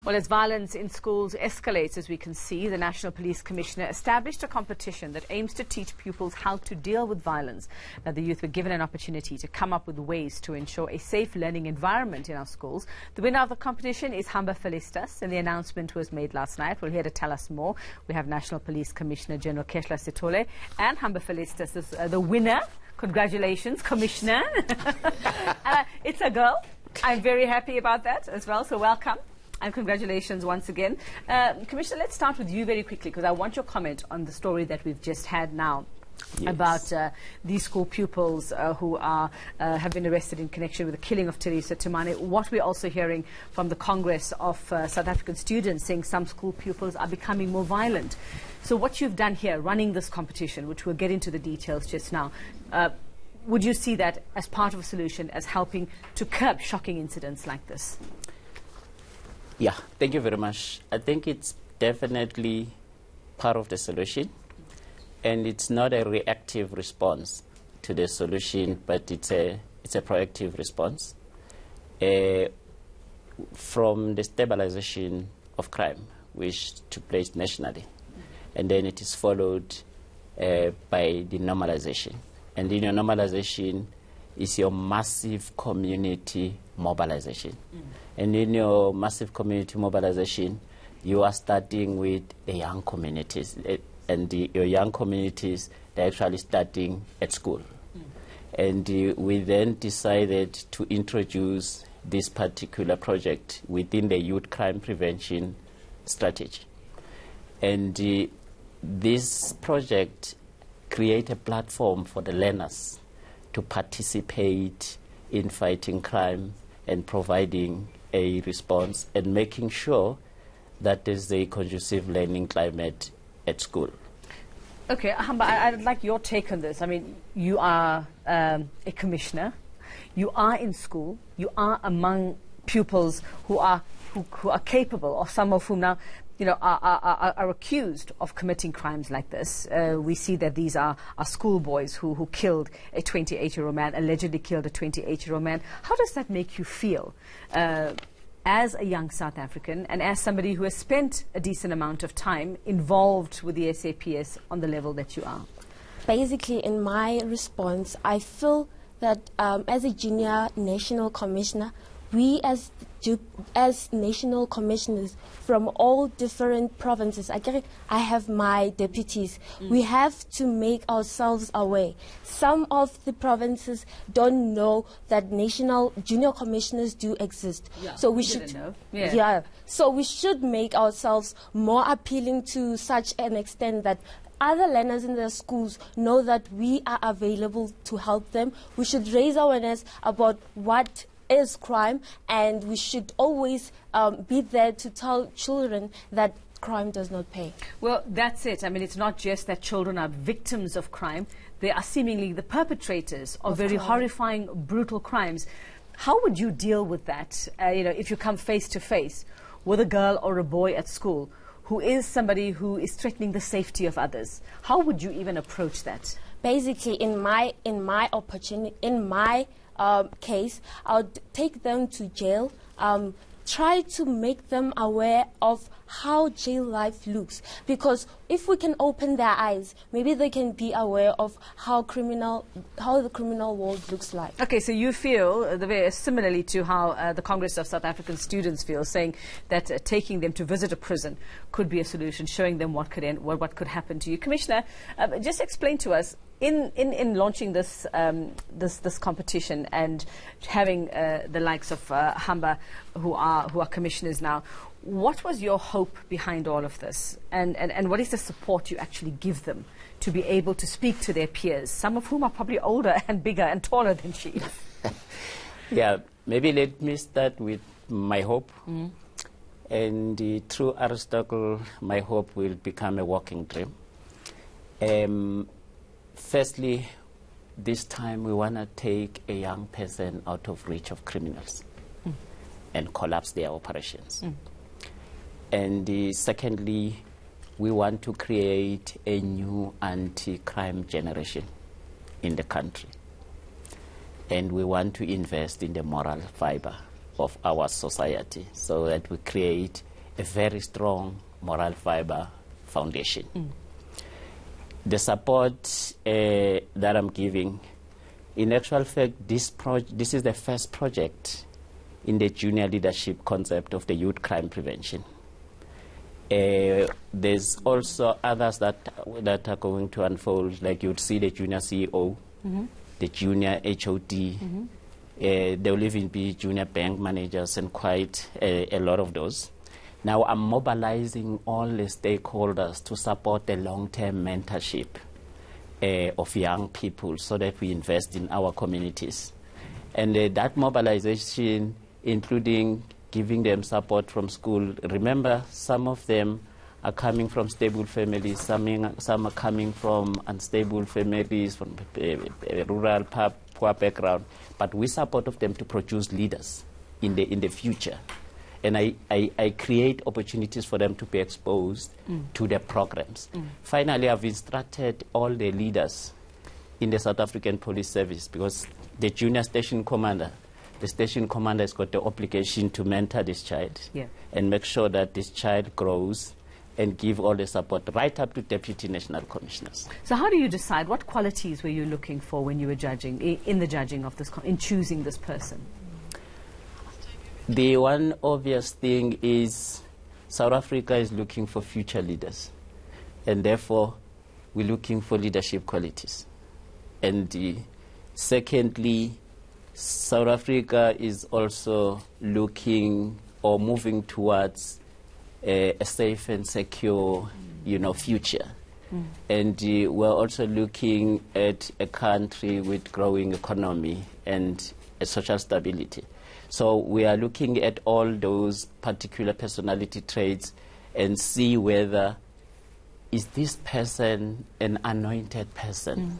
Well, as violence in schools escalates, as we can see, the National Police Commissioner established a competition that aims to teach pupils how to deal with violence. Now, the youth were given an opportunity to come up with ways to ensure a safe learning environment in our schools. The winner of the competition is Hamba Felicitas, and the announcement was made last night. Well, here to tell us more, we have National Police Commissioner General Keshla Sithole, and Hamba Felicitas is the winner. Congratulations, Commissioner. It's a girl. I'm very happy about that as well, so welcome. And congratulations once again. Commissioner, let's start with you very quickly, because I want your comment on the story that we've just had now. Yes. About these school pupils who have been arrested in connection with the killing of Teresa Tumane. What we're also hearing from the Congress of South African students, saying some school pupils are becoming more violent. So what you've done here, running this competition, which we'll get into the details just now, would you see that as part of a solution, as helping to curb shocking incidents like this? Yeah, thank you very much. I think it's definitely part of the solution, and it's not a reactive response to the solution, but it's a proactive response from the stabilization of crime, which took place nationally, and then it is followed by the normalization. And in your normalization is your massive community mobilization. And in your massive community mobilization, you are starting with the young communities. And your young communities, they're actually starting at school. And we then decided to introduce this particular project within the youth crime prevention strategy. And this project create a platform for the learners to participate in fighting crime and providing a response and making sure that there's a conducive learning climate at school. Okay, Hamba, I'd like your take on this. I mean, you are a commissioner, you are in school, you are among pupils who are capable, or some of whom now are accused of committing crimes like this. We see that these are schoolboys who killed a 28-year-old man, allegedly killed a 28-year-old man. How does that make you feel as a young South African and as somebody who has spent a decent amount of time involved with the SAPS on the level that you are? Basically, in my response, I feel that as a junior national commissioner, we as national commissioners from all different provinces, I have my deputies. We have to make ourselves aware. Some of the provinces don't know that national junior commissioners do exist. Yeah, so we should know. So we should make ourselves more appealing to such an extent that other learners in their schools know that we are available to help them. We should raise awareness about what is crime, and we should always be there to tell children that crime does not pay. Well, that's it. I mean, it's not just that children are victims of crime. They are seemingly the perpetrators of very horrifying, brutal crimes. How would you deal with that, if you come face to face with a girl or a boy at school who is somebody who is threatening the safety of others? How would you even approach that? Basically, in my case, I'll take them to jail, try to make them aware of how jail life looks. Because if we can open their eyes, maybe they can be aware of how the criminal world looks like. Okay, so you feel similarly to how the Congress of South African Students feel, saying that taking them to visit a prison could be a solution, showing them what could happen to you. Commissioner, just explain to us, in launching this competition and having the likes of Hamba who are commissioners now, what was your hope behind all of this, and what is the support you actually give them to be able to speak to their peers, some of whom are probably older and bigger and taller than she is? Yeah, maybe let me start with my hope. And through Aristotle, my hope will become a walking dream. Firstly, this time we want to take a young person out of reach of criminals and collapse their operations. And secondly, we want to create a new anti-crime generation in the country. And we want to invest in the moral fiber of our society so that we create a very strong moral fiber foundation. The support that I'm giving, in actual fact, this is the first project in the junior leadership concept of the youth crime prevention. There's also others that are going to unfold, like you'd see the junior CEO, the junior HOD, there will even be junior bank managers and quite a lot of those. Now I'm mobilizing all the stakeholders to support the long-term mentorship of young people so that we invest in our communities. And that mobilization, including giving them support from school. Remember, some of them are coming from stable families, some are coming from unstable families, from rural, poor background. But we support of them to produce leaders in the future. And I create opportunities for them to be exposed to the programs. Finally, I've instructed all the leaders in the South African Police Service, because the junior station commander, the station commander has got the obligation to mentor this child and make sure that this child grows and give all the support right up to deputy national commissioners. So how do you decide, what qualities were you looking for when you were judging, in the judging of this, in choosing this person? The one obvious thing is South Africa is looking for future leaders, and therefore we're looking for leadership qualities. And secondly, South Africa is also looking or moving towards a safe and secure, future. And we're also looking at a country with growing economy and a social stability. So we are looking at all those particular personality traits and see whether is this person an anointed person,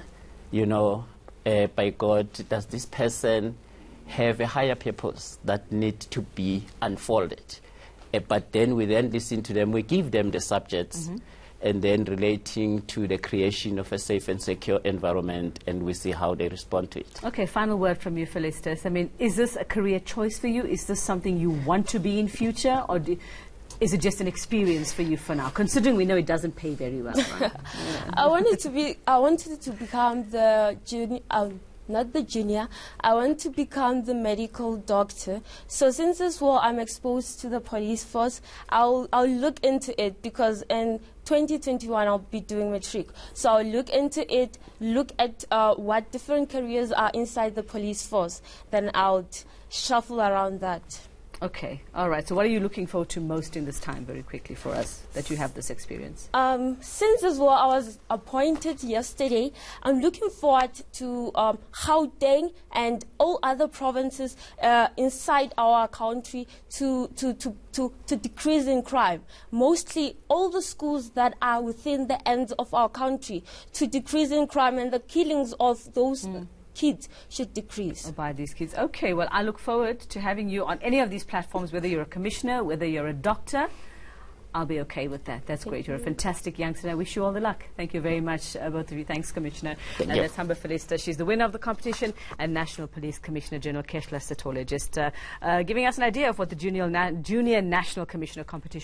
by God. Does this person have a higher purpose that need to be unfolded? But then we then listen to them, we give them the subjects, and then relating to the creation of a safe and secure environment, and we see how they respond to it. Okay, final word from you, Felicitas. I mean, is this a career choice for you? Is this something you want to be in future, or is it just an experience for you for now, considering we know it doesn't pay very well? Right? I wanted to become the junior, not the junior. I want to become the medical doctor. So since as well I'm exposed to the police force, I'll look into it, because in 2021 I'll be doing matric. So I'll look into it, look at what different careers are inside the police force. Then I'll shuffle around that. Okay, all right. So what are you looking forward to most in this time, very quickly, for us, that you have this experience? Since as well I was appointed yesterday, I'm looking forward to Gauteng and all other provinces inside our country to decrease in crime. Mostly all the schools that are within the ends of our country, to decrease in crime, and the killings of those kids should decrease. By these kids. Okay, well, I look forward to having you on any of these platforms, whether you're a commissioner, whether you're a doctor. I'll be okay with that. That's great. You're a fantastic youngster. I wish you all the luck. Thank you very much, both of you. Thanks, Commissioner. Thank you. That's Humber Felicitas. She's the winner of the competition, and National Police Commissioner General Keshla Satole, just giving us an idea of what the Junior National Commissioner competition